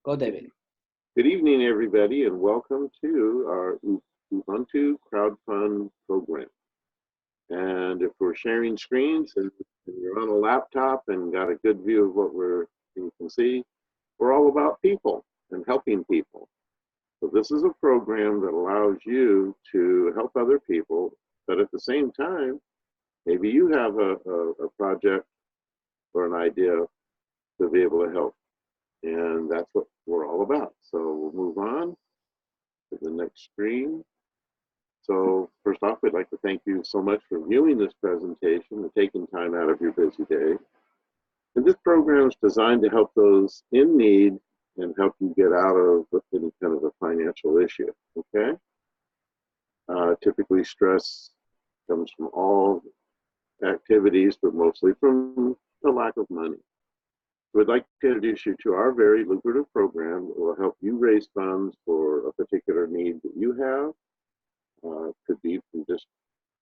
Go, David. Good evening, everybody, and welcome to our Ubuntu Crowdfund program. And if we're sharing screens and you're on a laptop and got a good view of what you can see, we're all about people and helping people. So this is a program that allows you to help other people, but at the same time, maybe you have a project or an idea to be able to help. And that's what we're all about. So we'll move on to the next screen. So first off, we'd like to thank you so much for viewing this presentation and taking time out of your busy day. And this program is designed to help those in need and help you get out of any kind of a financial issue, okay? Typically stress comes from all activities, but mostly from the lack of money. We'd like to introduce you to our very lucrative program that will help you raise funds for a particular need that you have. Could be from just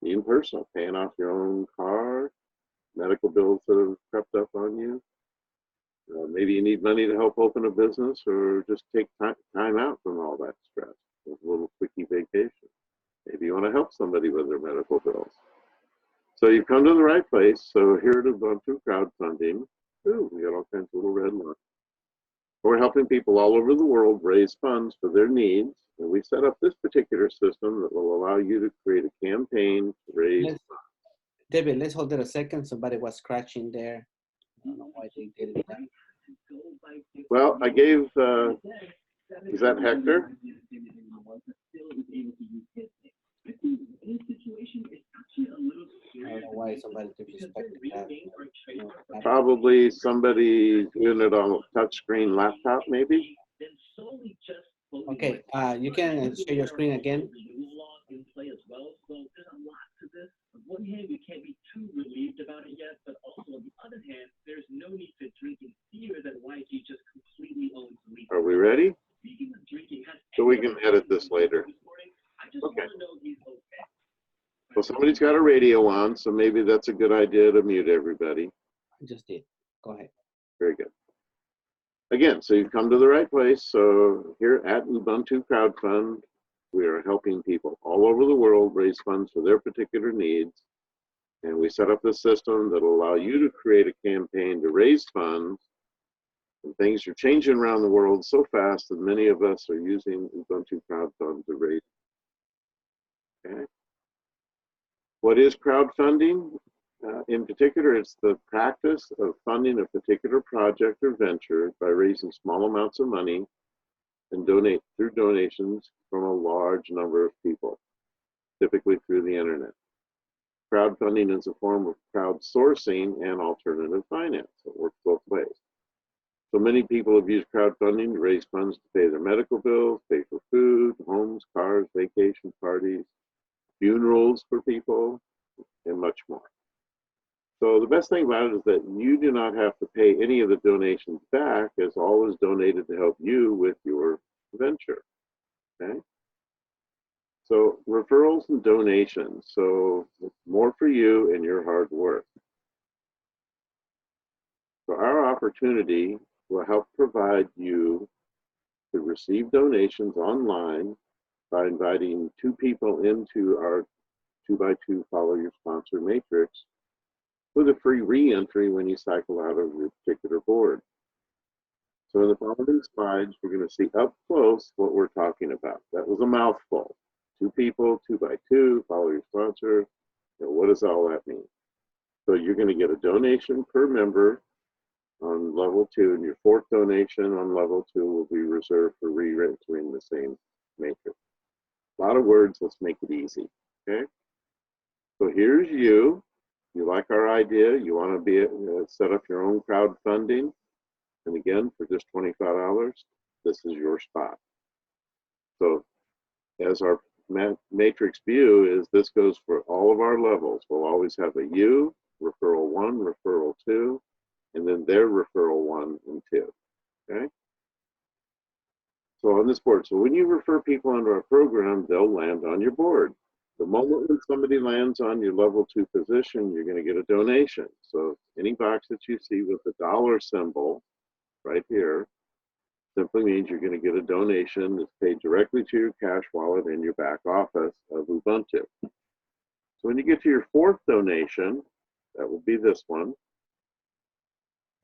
being personal, paying off your own car, medical bills that have crept up on you. Maybe you need money to help open a business or just take time out from all that stress. A little quickie vacation. Maybe you want to help somebody with their medical bills. So you've come to the right place. So here at Ubuntu Crowdfunding, ooh, we got all kinds of little red lines. We're helping people all over the world raise funds for their needs. And we set up this particular system that will allow you to create a campaign to raise funds. David, let's hold it a second. Somebody was scratching there. I don't know why they did it. Well, I gave, is that Hector? I don't know why somebody disrespected that. Probably somebody doing it on a touchscreen laptop, maybe? Okay, you can share your screen again. On one hand, we can't be too relieved about it yet, but also on the other hand, there's no need to drink in fear that YG just completely owns the. Are we ready? Speaking of drinking, so we can edit this later. I just want to know he's okay. Well, somebody's got a radio on, so maybe that's a good idea to mute everybody. I just did. Go ahead. Very good. Again, so you've come to the right place. So here at Ubuntu Crowdfund, we are helping people all over the world raise funds for their particular needs. And we set up this system that will allow you to create a campaign to raise funds. And things are changing around the world so fast that many of us are using Ubuntu Crowdfund to raise. Okay. What is crowdfunding? In particular, it's the practice of funding a particular project or venture by raising small amounts of money and donate through donations from a large number of people, typically through the internet. Crowdfunding is a form of crowdsourcing and alternative finance. It works both ways. So many people have used crowdfunding to raise funds to pay their medical bills, pay for food, homes, cars, vacation parties, funerals for people, and much more. So the best thing about it is that you do not have to pay any of the donations back, as all is donated to help you with your venture, okay? So referrals and donations, so more for you and your hard work. So our opportunity will help provide you to receive donations online by inviting 2 people into our 2x2 Follow Your Sponsor matrix with a free re-entry when you cycle out of your particular board. So in the following slides, we're going to see up close what we're talking about. That was a mouthful. 2 people, 2x2, follow your sponsor. What does all that mean? So you're going to get a donation per member on level 2, and your 4th donation on level 2 will be reserved for re-entering the same matrix. A lot of words, let's make it easy, okay? So here's you. You like our idea, you want to be set up your own crowdfunding, and again, for just $25, this is your spot. So as our matrix view is, this goes for all of our levels. We'll always have a you, referral 1, referral 2, and then their referral 1 and 2, okay? So on this board, so when you refer people onto our program, they'll land on your board. The moment when somebody lands on your level 2 position, you're going to get a donation. So any box that you see with the dollar symbol right here, simply means you're going to get a donation that's paid directly to your cash wallet in your back office of Ubuntu. So when you get to your fourth donation, that will be this one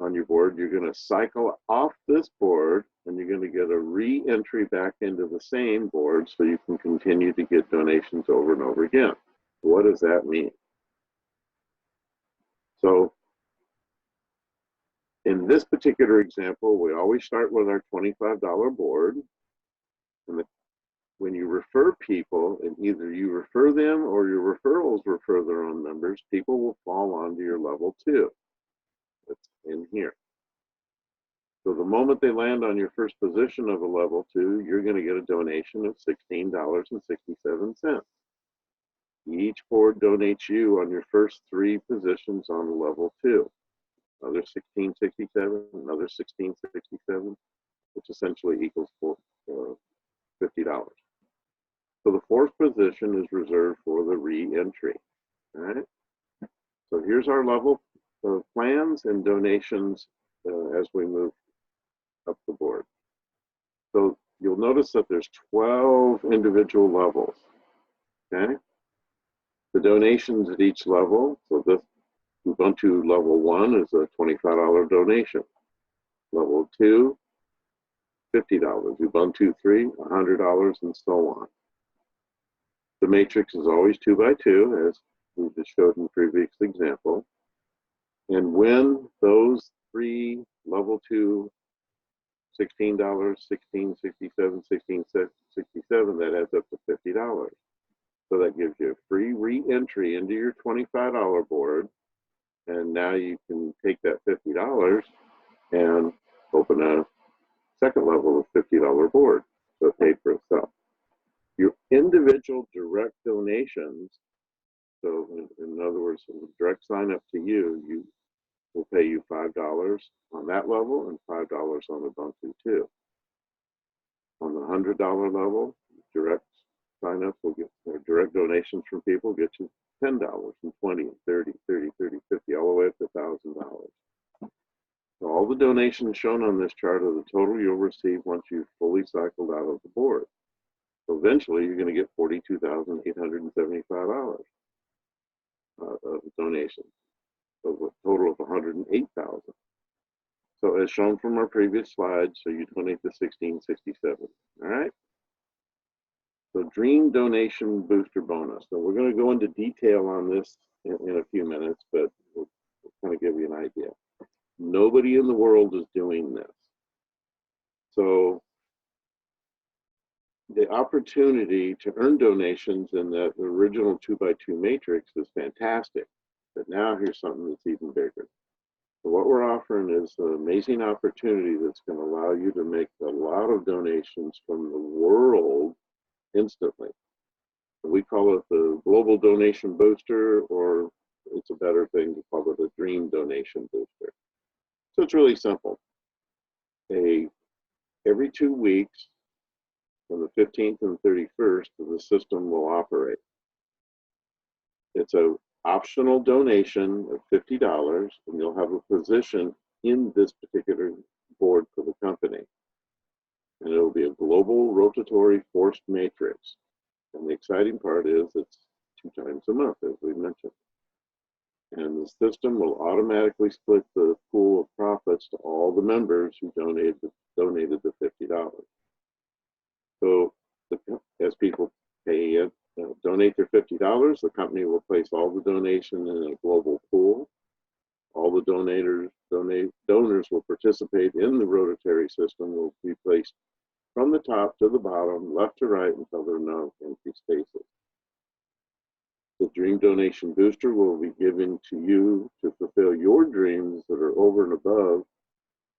on your board, you're going to cycle off this board and you're going to get a re-entry back into the same board so you can continue to get donations over and over again. What does that mean? So in this particular example, we always start with our $25 board. And when you refer people, and either you refer them or your referrals refer their own members, people will fall onto your level 2. That's in here. So the moment they land on your first position of a level 2, you're going to get a donation of $16.67. Each board donates you on your first 3 positions on level 2. Another $16.67, another $16.67, which essentially equals $50. So the fourth position is reserved for the re-entry. All right. So here's our level of plans and donations as we move up the board. So you'll notice that there's 12 individual levels. Okay. The donations at each level. So this Ubuntu level 1 is a $25 donation. Level 2, $50. Ubuntu 3, $100, and so on. The matrix is always 2 by 2, as we just showed in the previous example. And when those 3 level 2, $16, $16.67, $16.67, that adds up to $50. So that gives you a free re-entry into your $25 board. And now you can take that $50 and open a second level of $50 board. So it paid for itself. Your individual direct donations, so in other words, direct sign up to you will pay you $5 on that level and $5 on Ubuntu 2. On the $100 level, direct sign-ups will get, or direct donations from people get you $10 and $20 and $30, $30, $30, $50, all the way up to $1,000. So all the donations shown on this chart are the total you'll receive once you've fully cycled out of the board. So eventually, you're going to get $42,875 of donations. So a total of $108,000. So as shown from our previous slide, so you donate the $16.67. All right. So Dream Donation Booster Bonus. So we're going to go into detail on this in a few minutes, but we'll kind of give you an idea. Nobody in the world is doing this. So the opportunity to earn donations in that original 2 by 2 matrix is fantastic. But now here's something that's even bigger. So what we're offering is an amazing opportunity that's going to allow you to make a lot of donations from the world instantly. We call it the Global Donation Booster, or it's a better thing to call it a Dream Donation Booster. So it's really simple. Every 2 weeks, on the 15th and 31st, the system will operate. It's an optional donation of $50, and you'll have a position in this particular board for the company. And it'll be a global rotatory forced matrix. And the exciting part is it's 2 times a month, as we mentioned. And the system will automatically split the pool of profits to all the members who donated the $50. So as people donate their $50, the company will place all the donation in a global pool. All the donors will participate in the rotatory system, will be placed from the top to the bottom, left to right, until there are no empty spaces. The Dream Donation Booster will be given to you to fulfill your dreams that are over and above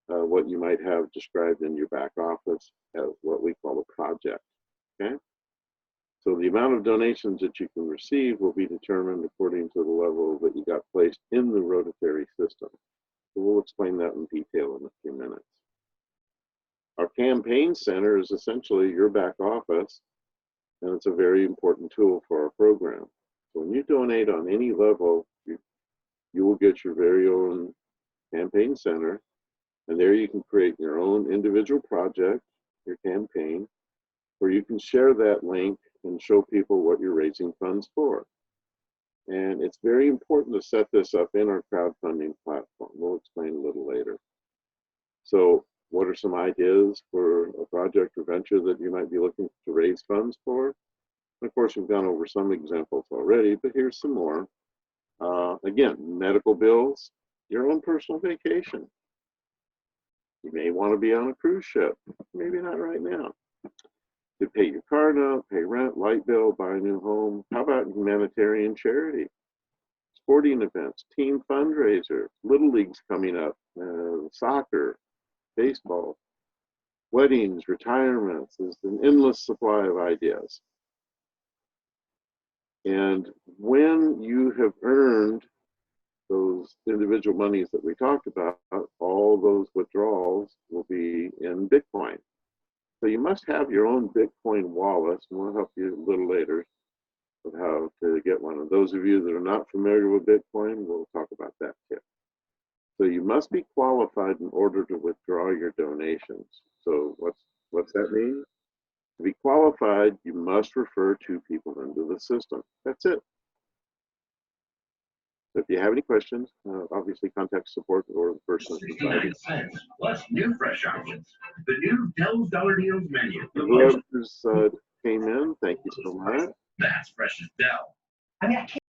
what you might have described in your back office as what we call a project. Okay? So the amount of donations that you can receive will be determined according to the level that you got placed in the rotatory system. So we'll explain that in detail in a few minutes. Our campaign center is essentially your back office, and it's a very important tool for our program. So when you donate on any level, you will get your very own campaign center, And there you can create your own individual project, your campaign, where you can share that link and show people what you're raising funds for. And it's very important to set this up in our crowdfunding platform. We'll explain a little later. So what are some ideas for a project or venture that you might be looking to raise funds for? Of course, we've gone over some examples already, but here's some more. Again, medical bills, your own personal vacation. You may want to be on a cruise ship, maybe not right now. To pay your car note, pay rent, light bill, buy a new home. How about humanitarian charity? Sporting events, team fundraiser, little leagues coming up, soccer, baseball, weddings, retirements. There's an endless supply of ideas. And when you have earned those individual monies that we talked about, all those withdrawals will be in Bitcoin. So you must have your own Bitcoin wallet, and we'll help you a little later with how to get one. And those of you that are not familiar with Bitcoin, we'll talk about that too. So you must be qualified in order to withdraw your donations. So what's that mean? To be qualified, you must refer 2 people into the system. That's it. So if you have any questions, obviously contact support or the person. 69 cents plus new fresh options. The new Dell's Dollar Deals menu. Whoever's came in, thank you so much. That's fresh as Dell. I mean, I can't.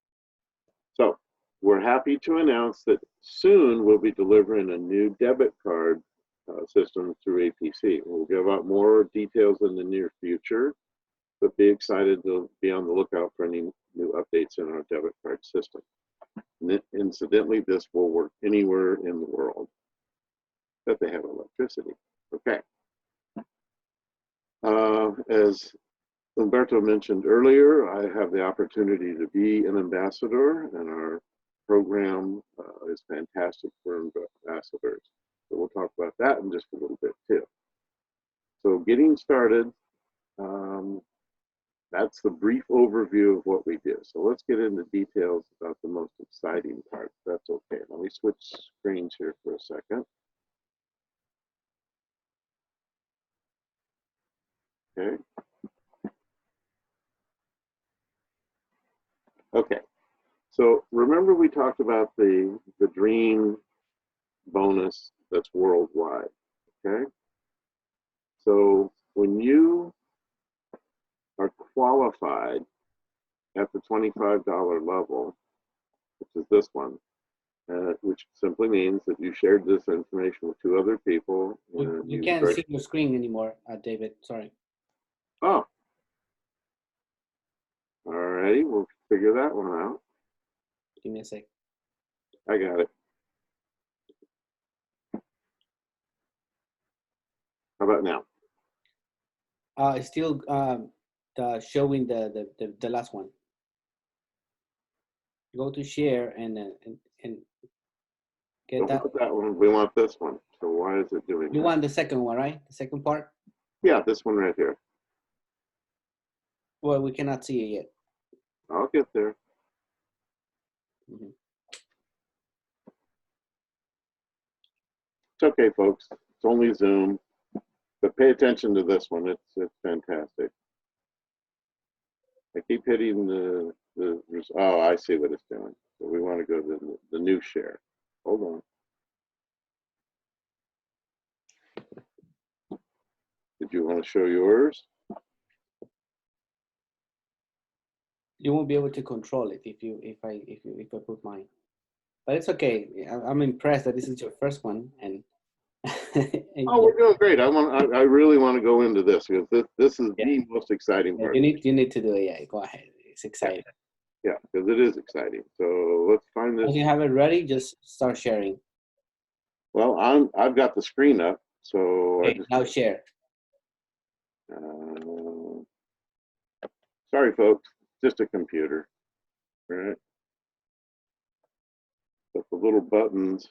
So we're happy to announce that soon we'll be delivering a new debit card system through APC. We'll give out more details in the near future, but be excited to be on the lookout for any new updates in our debit card system. And incidentally, this will work anywhere in the world that they have electricity. Okay. As Umberto mentioned earlier, I have the opportunity to be an ambassador, and our program is fantastic for ambassadors. So we'll talk about that in just a little bit too. So getting started, that's the brief overview of what we do. So let's get into details about the most exciting part. That's okay. Let me switch screens here for a second. Okay. Okay. So remember we talked about the dream bonus that's worldwide. Okay. So when you are qualified at the $25 level, which is this one, which simply means that you shared this information with 2 other people. You can't see your screen anymore, David. Sorry. Oh. All righty, we'll figure that one out. Give me a sec. I got it. How about now? It's still showing the last one. Go to share and get Don't that. want that one. We want this one. So why is it doing that? You want the second one, right? The second part? Yeah, this one right here. Well, we cannot see it yet. I'll get there. Mm-hmm. It's okay, folks. It's only Zoom, but pay attention to this one. It's fantastic. I keep hitting the oh, I see what it's doing. So we want to go to the new share. Hold on. Did you want to show yours? You won't be able to control it if I put mine. But it's okay. I'm impressed that this is your first one, and, and oh, we're doing great. I really want to go into this because this is the most exciting part. You need to do it. Yeah, go ahead. It's exciting. Yeah, because it is exciting. So let's find this. Once you have it ready, just start sharing. Well, I've got the screen up, so Okay, now share. Sorry, folks, just a computer, right? But the little buttons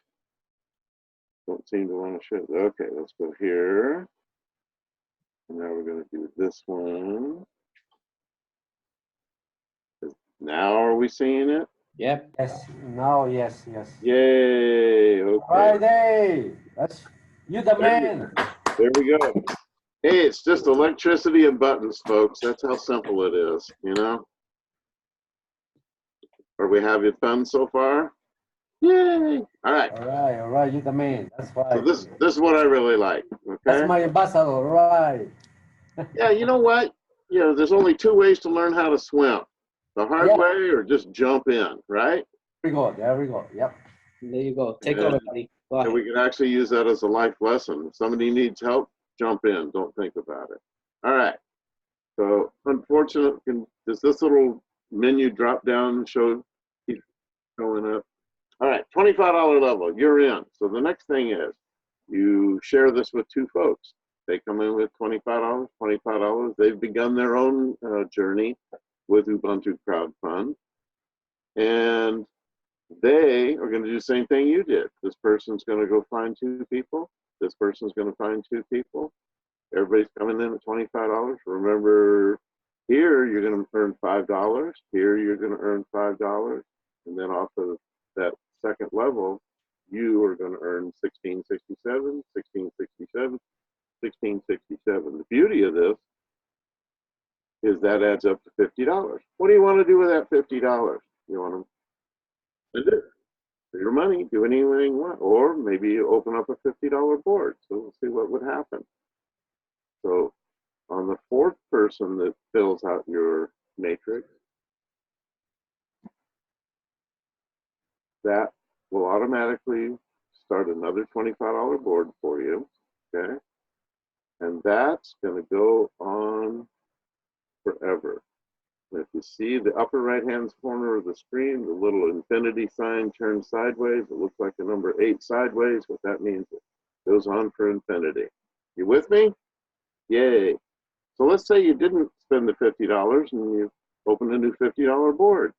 don't seem to want to show. Okay, let's go here. And now we're going to do this one. Now are we seeing it? Yep. Yes. Now, yes. Yay! Okay. Friday. You the man. There we go. Hey, it's just electricity and buttons, folks. That's how simple it is, you know? Are we having fun so far? Yay! All right. All right, you the man. That's right. So this is what I really like. Okay. That's my ambassador, right? Yeah, you know what? You know, there's only two ways to learn how to swim: the hard Yeah. way or just jump in, right? There we go. There we go. Yep. There you go. Take And- over, buddy. Go And ahead. we can actually use that as a life lesson. If somebody needs help, jump in. Don't think about it. All right. So, unfortunately, does this little menu drop down show keep going up? All right, $25 level, you're in. So the next thing is you share this with two folks. They come in with $25. They've begun their own journey with Ubuntu Crowdfund. And they are going to do the same thing you did. This person's going to go find two people. This person's going to find two people. Everybody's coming in at $25. Remember, here you're going to earn $5. Here you're going to earn $5. And then off of that second level, you are going to earn $16.67, $16.67, $16.67. The beauty of this is that adds up to $50. What do you want to do with that $50? You want to spend it for your money, do anything you want, or maybe you open up a $50 board. So we'll see what would happen. So on the fourth person that fills out your matrix, that will automatically start another $25 board for you, okay? And that's going to go on forever. And if you see the upper right-hand corner of the screen, the little infinity sign turns sideways. It looks like the number 8 sideways. What that means, it goes on for infinity. You with me? Yay. So let's say you didn't spend the $50 and you opened a new $50 board.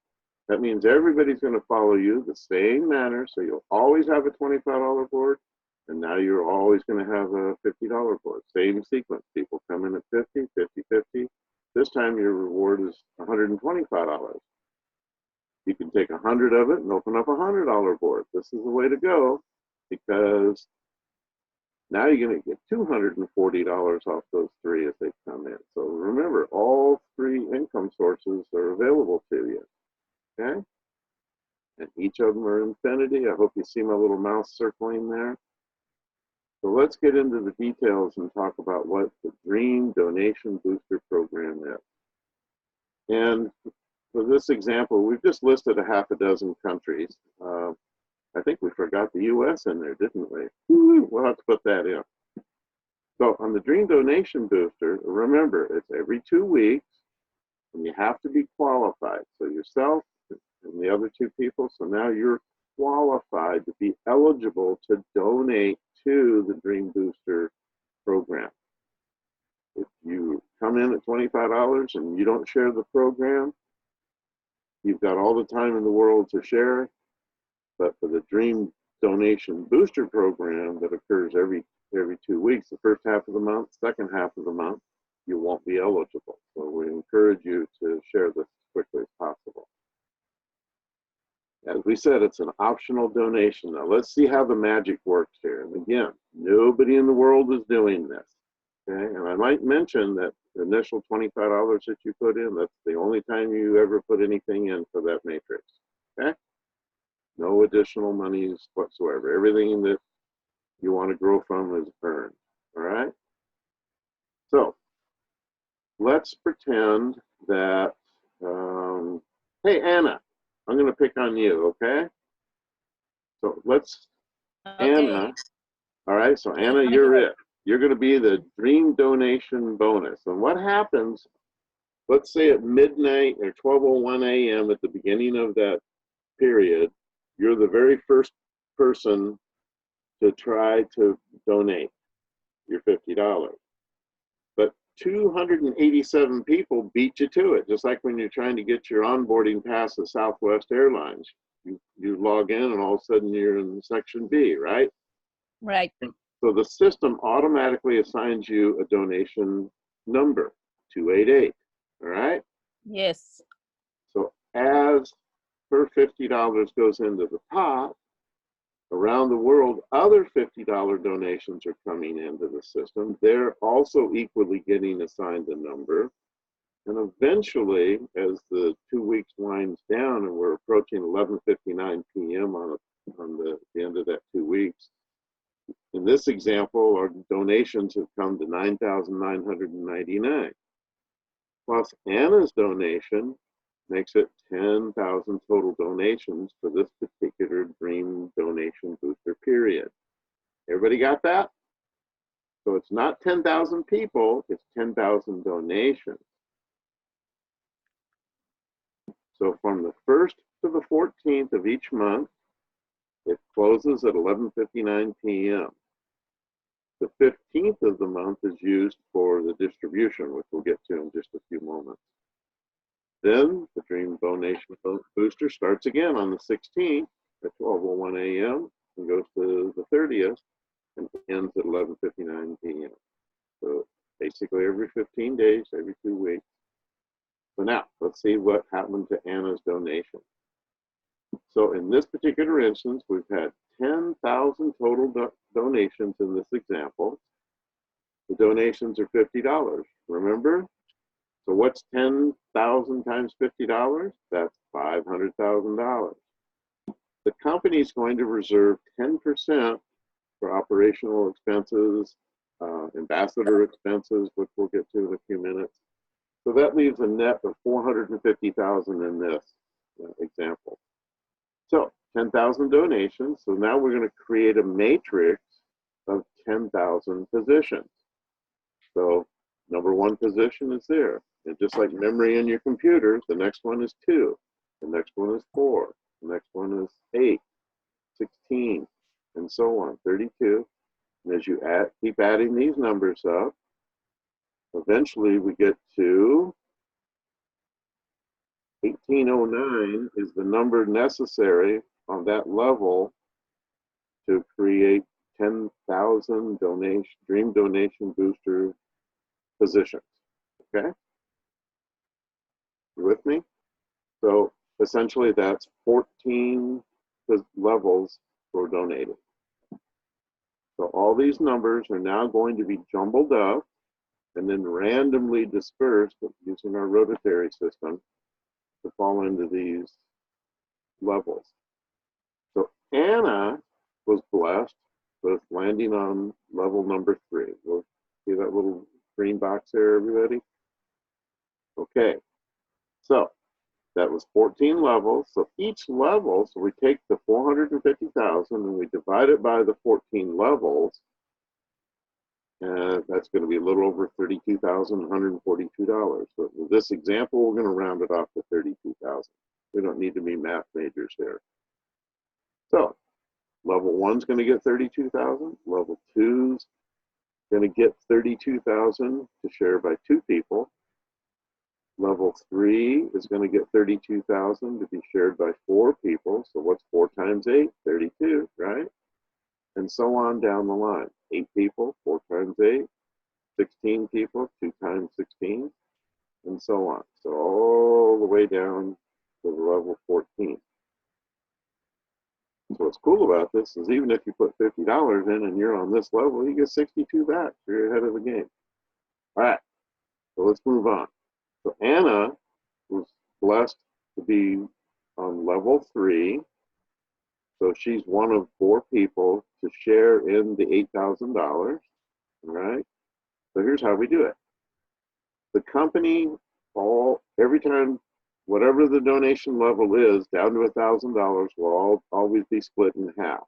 That means everybody's going to follow you the same manner. So you'll always have a $25 board. And now you're always going to have a $50 board. Same sequence. People come in at 50, 50, 50. This time your reward is $125. You can take 100 of it and open up a $100 board. This is the way to go, because now you're going to get $240 off those three as they come in. So remember, all three income sources are available to you, okay? And each of them are infinity. I hope you see my little mouse circling there. So let's get into the details and talk about what the Dream Donation Booster Program is. And for this example, we've just listed a half a dozen countries. I think we forgot the US in there, didn't we? We'll have to put that in. So on the Dream Donation Booster, remember, it's every 2 weeks, and you have to be qualified. So yourself and the other two people, so now you're qualified to be eligible to donate to the Dream Booster program. If you come in at $25 and you don't share the program, you've got all the time in the world to share. But for the Dream Donation Booster program that occurs every 2 weeks, the first half of the month, second half of the month, you won't be eligible. So we encourage you to share this as quickly as possible. As we said, it's an optional donation. Now let's see how the magic works here. And again, nobody in the world is doing this, okay? And I might mention that the initial $25 that you put in, that's the only time you ever put anything in for that matrix, okay? No additional monies whatsoever. Everything that you want to grow from is earned, all right? So let's pretend that, hey, Anna, I'm going to pick on you, okay? So let's, Okay. Anna, all right, so Anna, you're it. You're going to be the Dream Donation bonus. And what happens, let's say at midnight or 12:01 a.m. at the beginning of that period, you're the very first person to try to donate your $50. But 287 people beat you to it, just like when you're trying to get your onboarding pass at Southwest Airlines. You log in and all of a sudden you're in section B, right? Right. So the system automatically assigns you a donation number, 288, all right? Yes. So as her $50 goes into the pot, Around the world, other $50 donations are coming into the system. They're also equally getting assigned a number. And eventually, as the 2 weeks winds down and we're approaching 11:59 p.m. on the end of that 2 weeks, in this example, our donations have come to $9,999. Plus Anna's donation makes it 10,000 total donations for this particular Dream Donation Booster period. Everybody got that? So it's not 10,000 people, it's 10,000 donations. So from the 1st to the 14th of each month, it closes at 11:59 p.m. The 15th of the month is used for the distribution, which we'll get to in just a few moments. Then the Dream Donation Booster starts again on the 16th at 12:01 a.m. and goes to the 30th and ends at 11:59 p.m. So basically every 15 days, every 2 weeks. So now let's see what happened to Anna's donation. So in this particular instance, we've had 10,000 total donations in this example. The donations are $50, remember? So what's 10,000 times $50? That's $500,000. The company is going to reserve 10% for operational expenses, ambassador expenses, which we'll get to in a few minutes. So that leaves a net of $450,000 in this example. So 10,000 donations. So now we're going to create a matrix of 10,000 positions. So number 1 position is there. And just like memory in your computer, the next one is 2. The next one is 4. The next one is 8, 16, and so on, 32. And as you keep adding these numbers up, eventually we get to 1809 is the number necessary on that level to create 10,000 Dream Donation Booster positions, okay? You with me? So essentially that's 14 levels for donating. So all these numbers are now going to be jumbled up and then randomly dispersed using our rotatory system to fall into these levels. So Anna was blessed with landing on level number 3. We'll see that little green box there, everybody? Okay, so that was 14 levels. So each level, so we take the 450,000 and we divide it by the 14 levels, and that's going to be a little over $32,142. So with this example, we're going to round it off to 32,000. We don't need to be math majors there. So level 1's going to get 32,000. Level 2's going to get 32,000 to share by 2 people. Level 3 is going to get 32,000 to be shared by 4 people. So what's 4 times 8? 32, right? And so on down the line. 8 people, 4 times 8. 16 people, 2 times 16, and so on. So all the way down to level 14. So what's cool about this is even if you put $50 in and you're on this level, you get 62 back. So you're ahead of the game. All right, so let's move on. So Anna was blessed to be on level 3. So she's one of 4 people to share in the $8,000, all right? So here's how we do it. The company, every time, whatever the donation level is, down to $1,000 will always be split in half.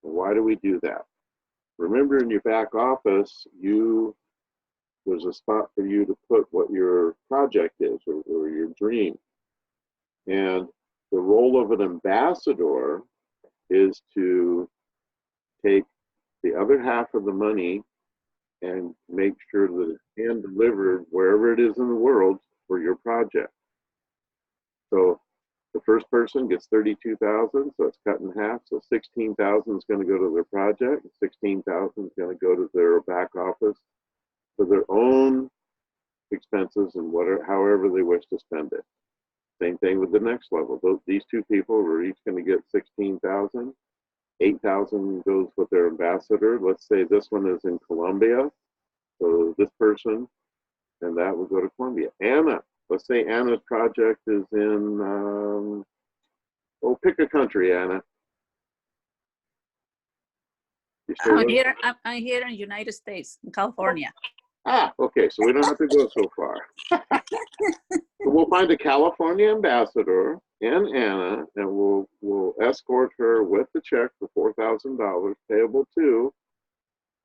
And why do we do that? Remember in your back office, there's a spot for you to put what your project is or your dream. And the role of an ambassador is to take the other half of the money and make sure that it's hand delivered wherever it is in the world for your project. So the first person gets 32,000, so it's cut in half. So 16,000 is going to go to their project, 16,000 is going to go to their back office for their own expenses and however they wish to spend it. Same thing with the next level. These 2 people are each going to get 16,000. 8,000 goes with their ambassador. Let's say this one is in Colombia. So this person, and that will go to Colombia. Anna, let's say Anna's project is in, pick a country, Anna. You still I'm there? here. I'm here in United States, in California. Ah, okay, so we don't have to go so far. So we'll find a California ambassador and Anna, and we'll escort her with the check for $4,000 payable to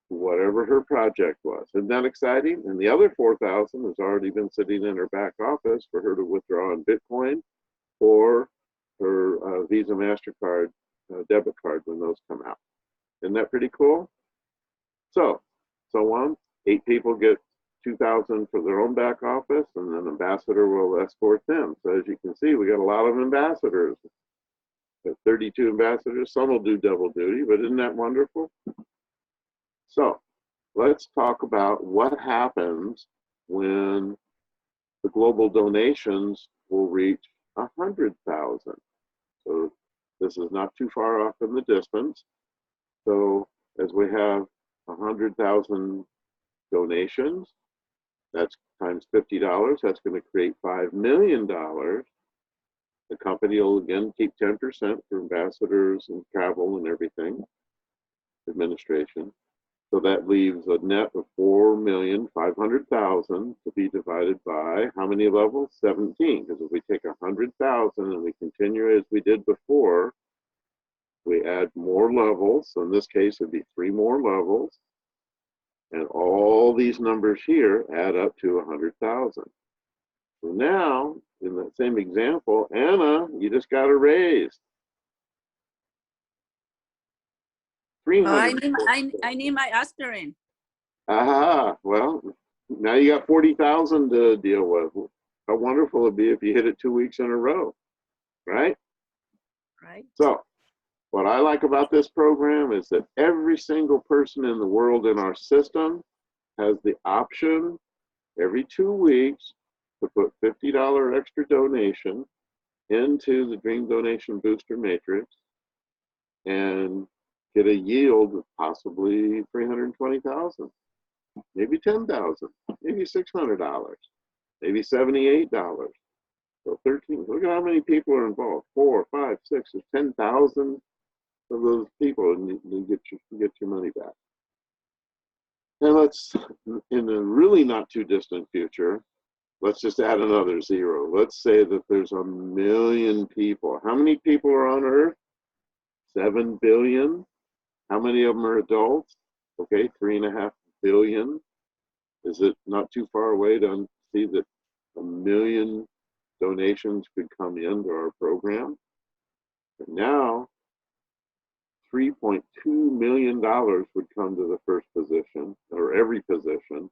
whatever her project was. Isn't that exciting? And the other 4,000 has already been sitting in her back office for her to withdraw in Bitcoin or her Visa, MasterCard, debit card when those come out. Isn't that pretty cool? So on, 8 people get 2,000 for their own back office, and an ambassador will escort them. So as you can see, we got a lot of ambassadors. Got 32 ambassadors. Some will do double duty, but isn't that wonderful? So let's talk about what happens when the global donations will reach 100,000. So this is not too far off in the distance. So as we have 100,000 donations, that's times $50, that's going to create $5 million. The company will again keep 10% for ambassadors and travel and everything, administration. So that leaves a net of 4,500,000 to be divided by how many levels? 17. Because if we take 100,000 and we continue as we did before, we add more levels. So in this case, it'd be 3 more levels. And all these numbers here add up to 100,000. So now, in that same example, Anna, you just got a raise. Oh, I need my aspirin. Aha, well, now you got 40,000 to deal with. How wonderful it'd be if you hit it 2 weeks in a row, right? Right. So what I like about this program is that every single person in the world in our system has the option every 2 weeks to put $50 extra donation into the Dream Donation Booster Matrix and get a yield of possibly 320,000, maybe 10,000, maybe $600, maybe $78. So 13. Look at how many people are involved. 4, 5, 6, there's 10,000 of those people, and you get your money back. And let's, in a really not too distant future, let's just add another 0. Let's say that there's 1 million people. How many people are on Earth? 7 billion. How many of them are adults? Okay, 3.5 billion. Is it not too far away to see that 1 million donations could come into our program? And now, $3.2 million would come to the first position, or every position.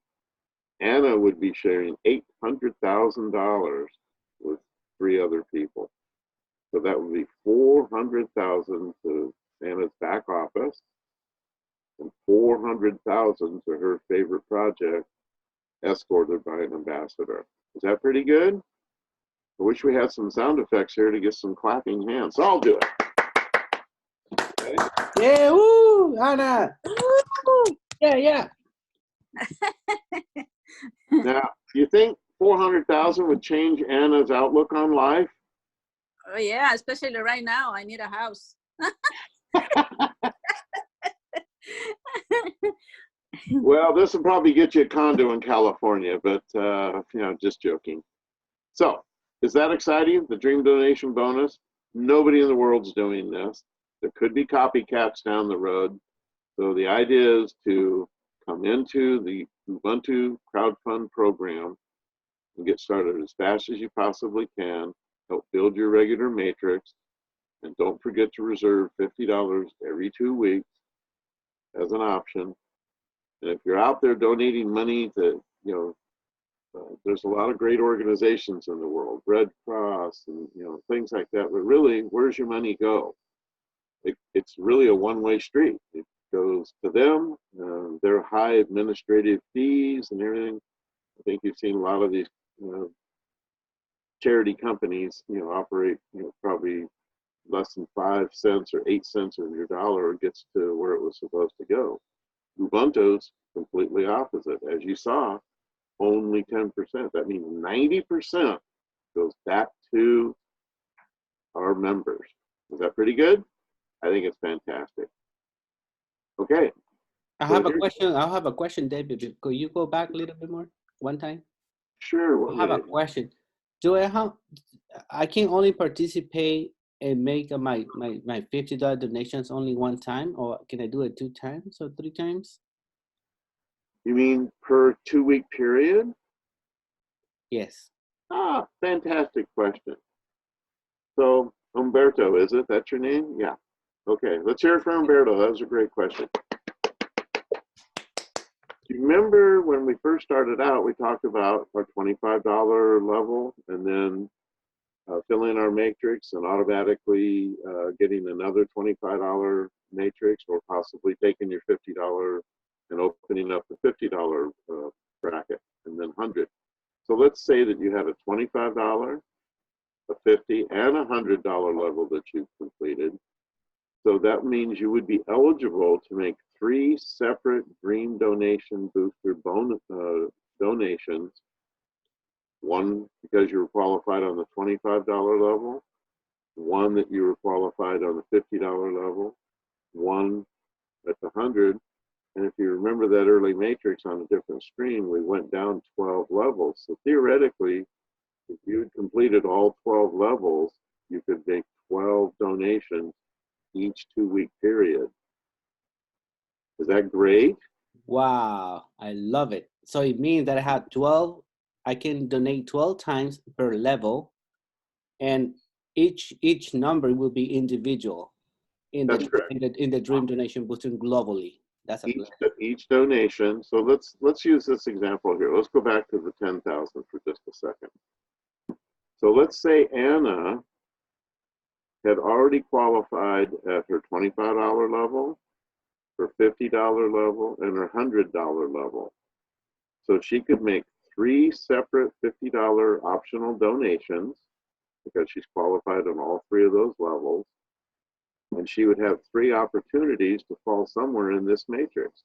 Anna would be sharing $800,000 with 3 other people. So that would be 400,000 to Anna's back office and 400,000 to her favorite project, escorted by an ambassador. Is that pretty good? I wish we had some sound effects here to get some clapping hands. So I'll do it. Okay. Yeah, woo, Anna. Woo. Yeah. Now, do you think 400,000 would change Anna's outlook on life? Oh yeah, especially right now. I need a house. Well, this will probably get you a condo in California, but just joking. So, is that exciting? The Dream Donation Bonus? Nobody in the world's doing this. There could be copycats down the road. So the idea is to come into the Ubuntu Crowdfund program and get started as fast as you possibly can. Help build your regular matrix, and don't forget to reserve $50 every 2 weeks as an option. And if you're out there donating money to, there's a lot of great organizations in the world, Red Cross and things like that. But really, where's your money go? It's really a one-way street. It goes to them. Their high administrative fees and everything. I think you've seen a lot of these charity companies, operate, probably less than 5 cents or 8 cents of your dollar gets to where it was supposed to go. Ubuntu's completely opposite. As you saw, only 10%. That means 90% goes back to our members. Is that pretty good? I think it's fantastic. Okay. I have a question. I have a question, David. Could you go back a little bit more one time? Sure. I have a question. Do I have? I can only participate and make my $50 donations only one time, or can I do it 2 times or 3 times? You mean per 2-week period? Yes. Ah, fantastic question. So Umberto, is it? That's your name? Yeah. Okay, let's hear it from Umberto. That was a great question. Do you remember when we first started out, we talked about our $25 level and then fill in our matrix and automatically getting another $25 matrix, or possibly taking your $50 and opening up the $50 bracket and then 100. So let's say that you had a $25, a $50, and a $100 level that you've completed. So that means you would be eligible to make 3 separate Dream Donation Booster bonus donations. One because you were qualified on the $25 level, one that you were qualified on the $50 level, one at the 100. And if you remember that early matrix on a different screen, we went down 12 levels. So theoretically, if you had completed all 12 levels, you could make 12 donations each 2-week period. Is that great? Wow, I love it. So it means that I have 12. I can donate 12 times per level, and each number will be individual in That's correct. in the Dream Donation Booster globally. That's a Each donation. So let's use this example here. Let's go back to the 10,000 for just a second. So let's say Anna had already qualified at her $25 level, her $50 level, and her $100 level. So she could make 3 separate $50 optional donations because she's qualified on all 3 of those levels. And she would have 3 opportunities to fall somewhere in this matrix.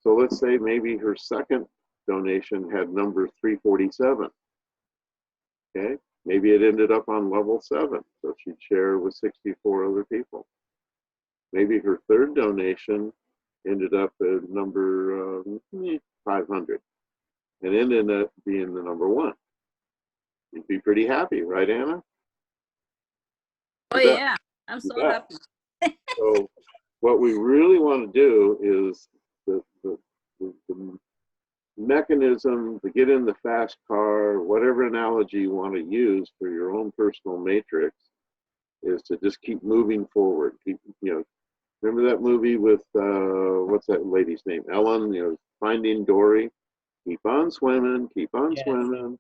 So let's say maybe her second donation had number 347. Okay, maybe it ended up on level 7, so she'd share with 64 other people. Maybe her third donation ended up at number 500, and it ended up being the number 1. You'd be pretty happy, right, Anna? Oh yeah, I'm so happy. So what we really want to do is the mechanism to get in the fast car, whatever analogy you want to use for your own personal matrix, is to just keep moving forward. Keep, remember that movie with what's that lady's name? Ellen, Finding Dory. Keep on swimming, keep on swimming.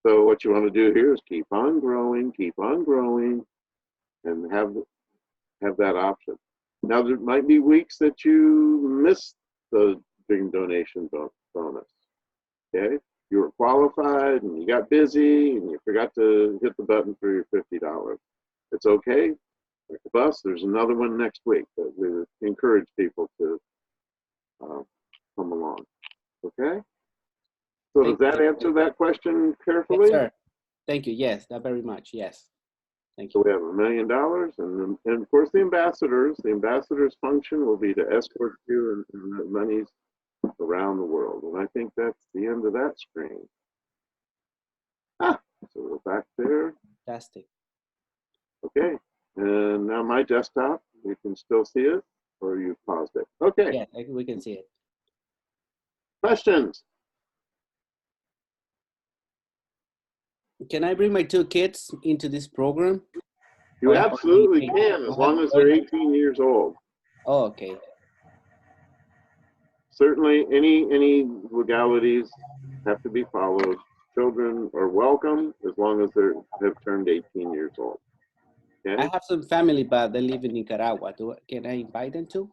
So what you want to do here is keep on growing, and have that option. Now there might be weeks that you miss the Dream Donation bonus. Okay, you were qualified and you got busy and you forgot to hit the button for your $50. It's okay. Like the bus, there's another one next week. But we encourage people to come along. Okay. So does that answer that question carefully? Yes, sir. Thank you. Yes, that very much. Yes. Thank So you. we have $1 million, and of course the ambassadors' function will be to escort you and the monies around the world. And I think that's the end of that screen. So we're back there. Fantastic. Okay, and now my desktop, you can still see it, or you paused it. Okay. Yeah, we can see it. Questions? Can I bring my 2 kids into this program? You absolutely can, as long as they're 18 years old. Oh, okay. Certainly, any legalities have to be followed. Children are welcome as long as they have turned 18 years old. Okay? I have some family, but they live in Nicaragua. Can I invite them too?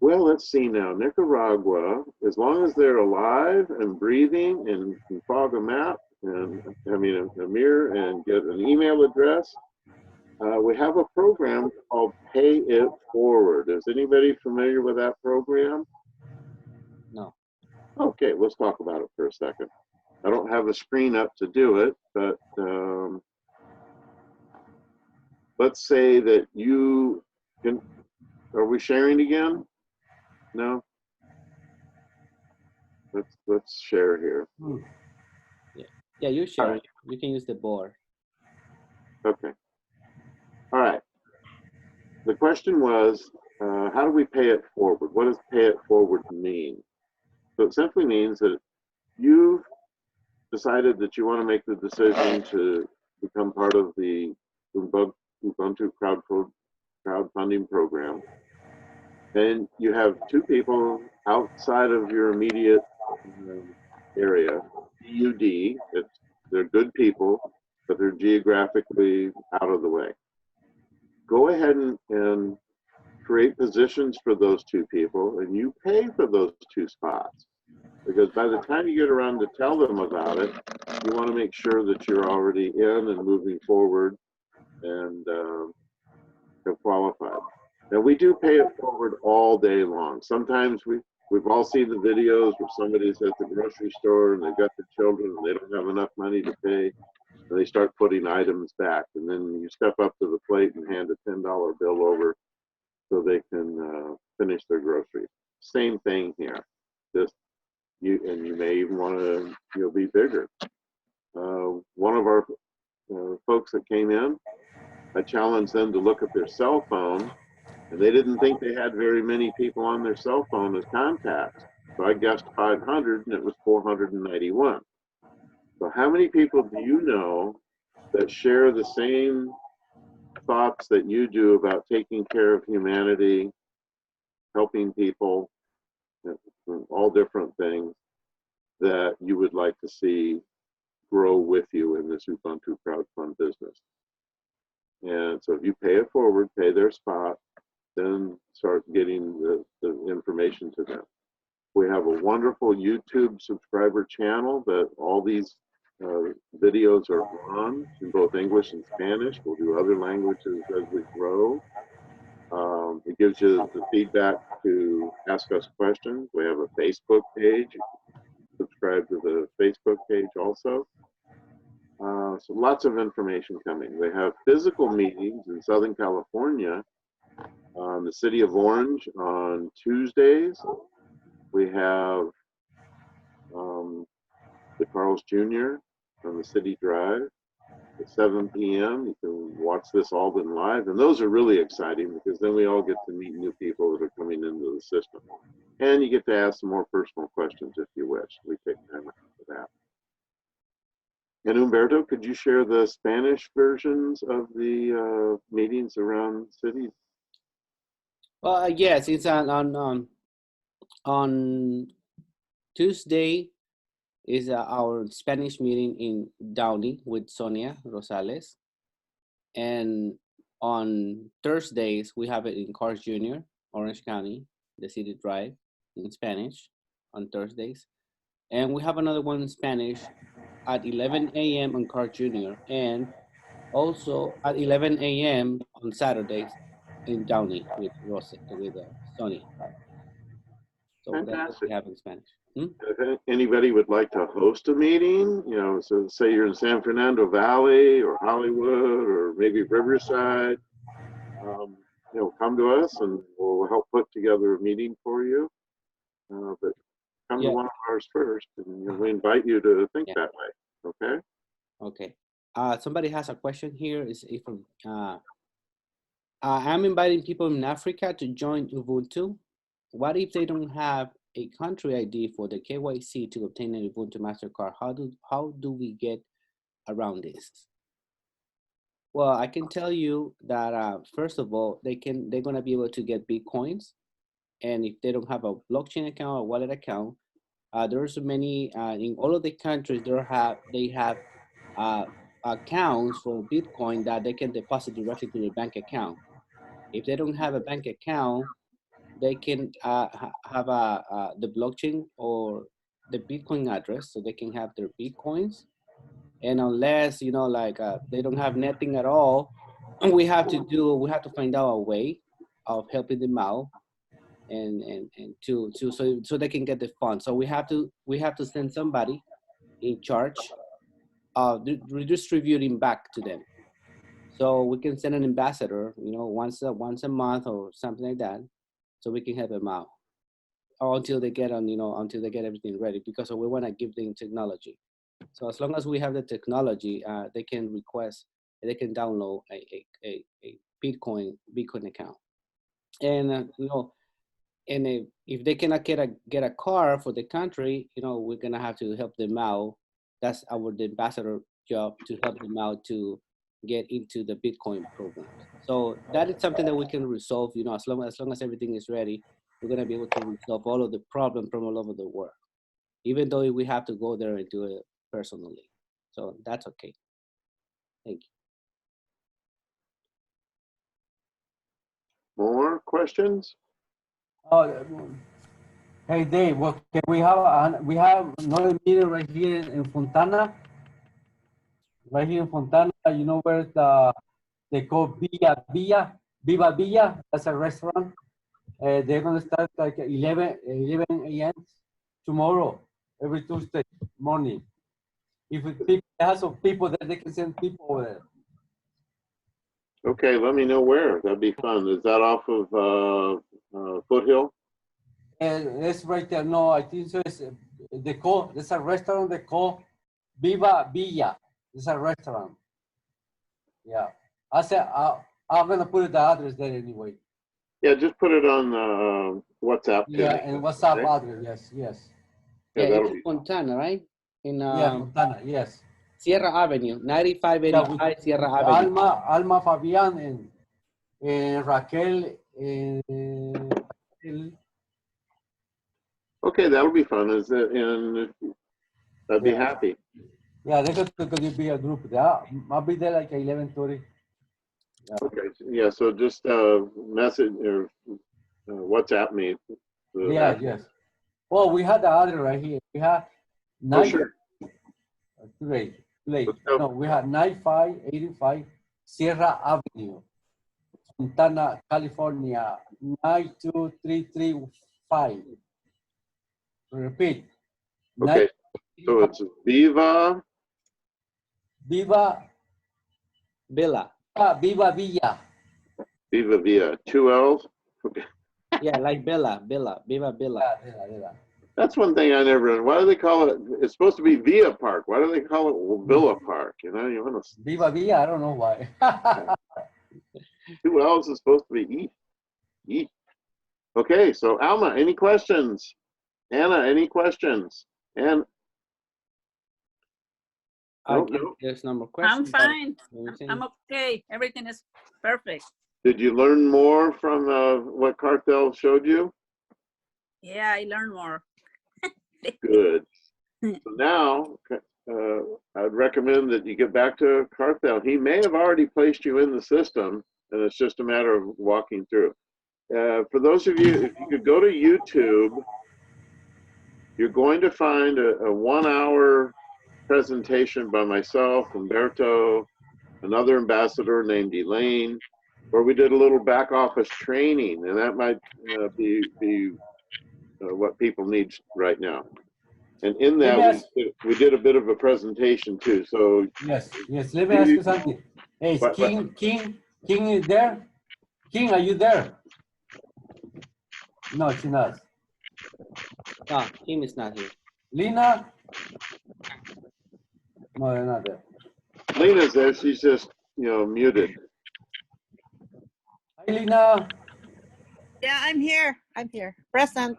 Well, let's see now. Nicaragua, as long as they're alive and breathing and can fog a map, and a mirror, and get an email address, we have a program called Pay It Forward. Is anybody familiar with that program? No. Okay, let's talk about it for a second. I don't have a screen up to do it, but let's say that you can, are we sharing again? No? Let's share here. Yeah, you share. You can use the board. Okay. All right. The question was, how do we pay it forward? What does pay it forward mean? So it simply means that you've decided that you want to make the decision to become part of the Ubuntu crowdfunding program, and you have two people outside of your immediate area, PUD, they're good people, but they're geographically out of the way. Go ahead and create positions for those two people, and you pay for those two spots. Because by the time you get around to tell them about it, you want to make sure that you're already in and moving forward and have qualified. Now, we do pay it forward all day long. Sometimes we've all seen the videos where somebody's at the grocery store and they've got their children and they don't have enough money to pay, and they start putting items back. And then you step up to the plate and hand a $10 bill over so they can finish their groceries. Same thing here. Just you may even want to be bigger. One of our folks that came in, I challenged them to look at their cell phone, and they didn't think they had very many people on their cell phone as contacts. So I guessed 500, and it was 491. So how many people do you know that share the same thoughts that you do about taking care of humanity, helping people, all different things that you would like to see grow with you in this Ubuntu crowdfund business? And so if you pay it forward, pay their spot, then start getting the information to them. We have a wonderful YouTube subscriber channel that all these videos are on in both English and Spanish. We'll do other languages as we grow. It gives you the feedback to ask us questions. We have a Facebook page. Subscribe to the Facebook page also. So lots of information coming. We have physical meetings in Southern California, the city of Orange on Tuesdays. We have the Carl's Jr. on the City Drive at 7 p.m. You can watch this all done live. And those are really exciting because then we all get to meet new people that are coming into the system. And you get to ask some more personal questions if you wish. We take time for that. And Humberto, could you share the Spanish versions of the meetings around cities? Well, yes, it's on Tuesday is our Spanish meeting in Downey with Sonia Rosales, and on Thursdays we have it in Carl's Jr., Orange County, the City Drive, in Spanish on Thursdays, and we have another one in Spanish at 11 a.m. on Carl Jr. and also at 11 a.m. on Saturdays in Downey with Sonia. So that's what Fantastic. we have in Spanish. If anybody would like to host a meeting, so say you're in San Fernando Valley or Hollywood or maybe Riverside, come to us and we'll help put together a meeting for you. But come to one of ours first, and we invite you to think that way. Okay. Okay. Somebody has a question here. Is if I'm inviting people in Africa to join Ubuntu. What if they don't have a country ID for the KYC to obtain an Ubuntu MasterCard? How do we get around this? Well, I can tell you that first of all, they're gonna be able to get Bitcoins, and if they don't have a blockchain account or wallet account, there's many in all of the countries they have accounts for Bitcoin that they can deposit directly to their bank account. If they don't have a bank account, they can have the blockchain or the Bitcoin address, so they can have their Bitcoins. And unless they don't have nothing at all, And we have to find out a way of helping them out and so they can get the funds. So we have to send somebody in charge of redistributing back to them. So we can send an ambassador, once a month or something like that, so we can help them out until they get until they get everything ready, because we want to give them technology. So as long as we have the technology, they can request, they can download a Bitcoin account, and and if they cannot get a car for the country, we're gonna have to help them out. That's the ambassador job, to help them out to get into the Bitcoin program. So that is something that we can resolve. As long as everything is ready, we're gonna be able to resolve all of the problems from all over the world, even though we have to go there and do it personally. So that's okay. Thank you. More questions? Oh, hey Dave, well, can we have another meeting right here in Fontana? Right here in Fontana, you know where they call Viva Villa, that's a restaurant. They're gonna start like 11 a.m. tomorrow, every Tuesday morning. If people have some people that they can send people over there. Okay, let me know where. That'd be fun. Is that off of Foothill? And it's right there. No, I think so. There's a restaurant they call Viva Villa. It's a restaurant. Yeah. I said I'm gonna put the address there anyway. Yeah, just put it on WhatsApp. Yeah, and WhatsApp address. Yes. Yeah, that'll it's be Fontana, right? In Yeah, Fontana. Yes. Sierra Avenue, 9585 Sierra Avenue. Alma Fabian and Raquel okay. That'll be fun. And I'd be happy. yeah, they're gonna be a group there. I'll be there like 11:30. Yeah. Okay. Yeah. So just message or WhatsApp me. Yeah. Yes. Well, we had the other right here. We had Sure. Great. No, we had 9585 Sierra Avenue, Fontana, California, 92335. Repeat. okay. So it's Viva Viva Villa. Viva Villa. Viva Villa. 2 L's. Okay. Yeah, like Viva Villa. Yeah. That's one thing I never. Why do they call it? It's supposed to be Villa Park. Why do they call it Villa Park? You want to. Viva Villa. I don't know why. 2 L's is supposed to be E. Okay. So Alma, any questions? Anna, any questions? And There's no more questions. I'm fine. I'm okay. Everything is perfect. Did you learn more from what Cartel showed you? Yeah, I learned more. Good. So now, I'd recommend that you get back to Cartel. He may have already placed you in the system, and it's just a matter of walking through. For those of you, if you could go to YouTube, you're going to find a 1-hour presentation by myself, Humberto, another ambassador named Elaine, where we did a little back office training, and that might be what people need right now. And in that, we did a bit of a presentation too. So yes. Let me ask you something. Hey, King is there? King, are you there? No, she's not. No, Kim is not here. Lina? No, they're not there. Lena's there. She's just muted. Hi, Lina. Yeah, I'm here. Present.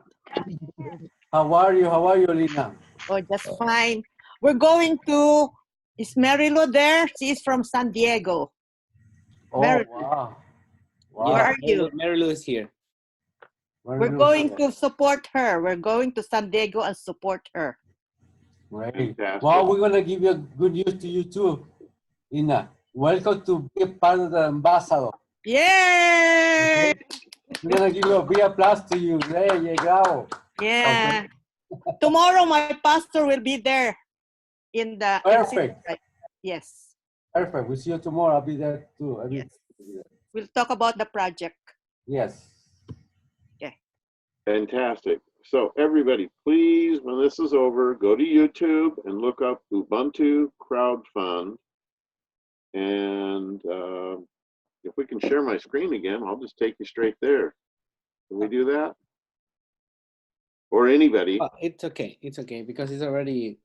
How are you, Lina? Oh, just fine. We're going to, is Marilu there? She's from San Diego. Oh, Marilu. wow. Where are you? Mary Lou is here. We're going to support her. We're going to San Diego and support her. Great. Fantastic. Well, we're going to give you good news to you too, Lina. Welcome to be a part of the ambassador. Yay! We're going to give you a B+ to you. There you go. Yeah. Tomorrow, my pastor will be there in the. Perfect. Yes. Perfect. We'll see you tomorrow. I'll be there too. Yes. We'll talk about the project. Yes. Fantastic. So everybody, please, when this is over, go to YouTube and look up Ubuntu Crowdfund. And if we can share my screen again, I'll just take you straight there. Can we do that? Or anybody? It's okay. It's okay because it's already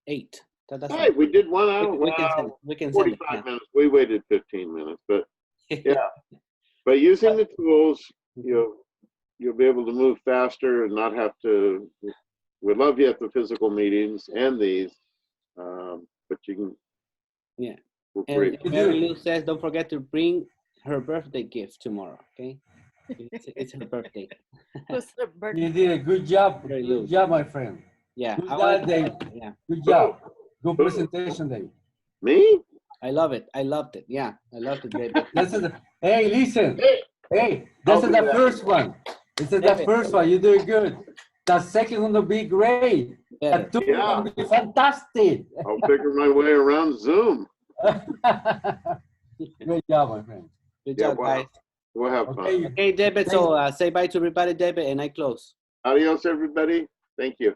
8. That's Hey, we did 1 hour. we can send it. 45 Yeah. minutes. We waited 15 minutes, but yeah. But using the tools, you'll be able to move faster and not have to. We love you at the physical meetings and these, but you can. Yeah. We're And grateful. Mary Lou says, don't forget to bring her birthday gift tomorrow. Okay. It's her birthday. Who's the bird? You did a good job. Very Good loose. job, my friend. Yeah. Good I job, want- Dave. yeah. Good job. Good presentation, Dave. Me? I love it. I loved it. Yeah. I loved it, David. This is hey, listen. Hey, Hey, I'll this is do the that. first one. This is the David. first one. You're doing good. The second one will be great. Better. The two Yeah. will be fantastic. I'll figure my way around Zoom. Great job, my friend. Good Yeah, job, wow. guys. We'll have fun. Okay. Okay, David. So say bye to everybody, David, and I close. Adios, everybody. Thank you.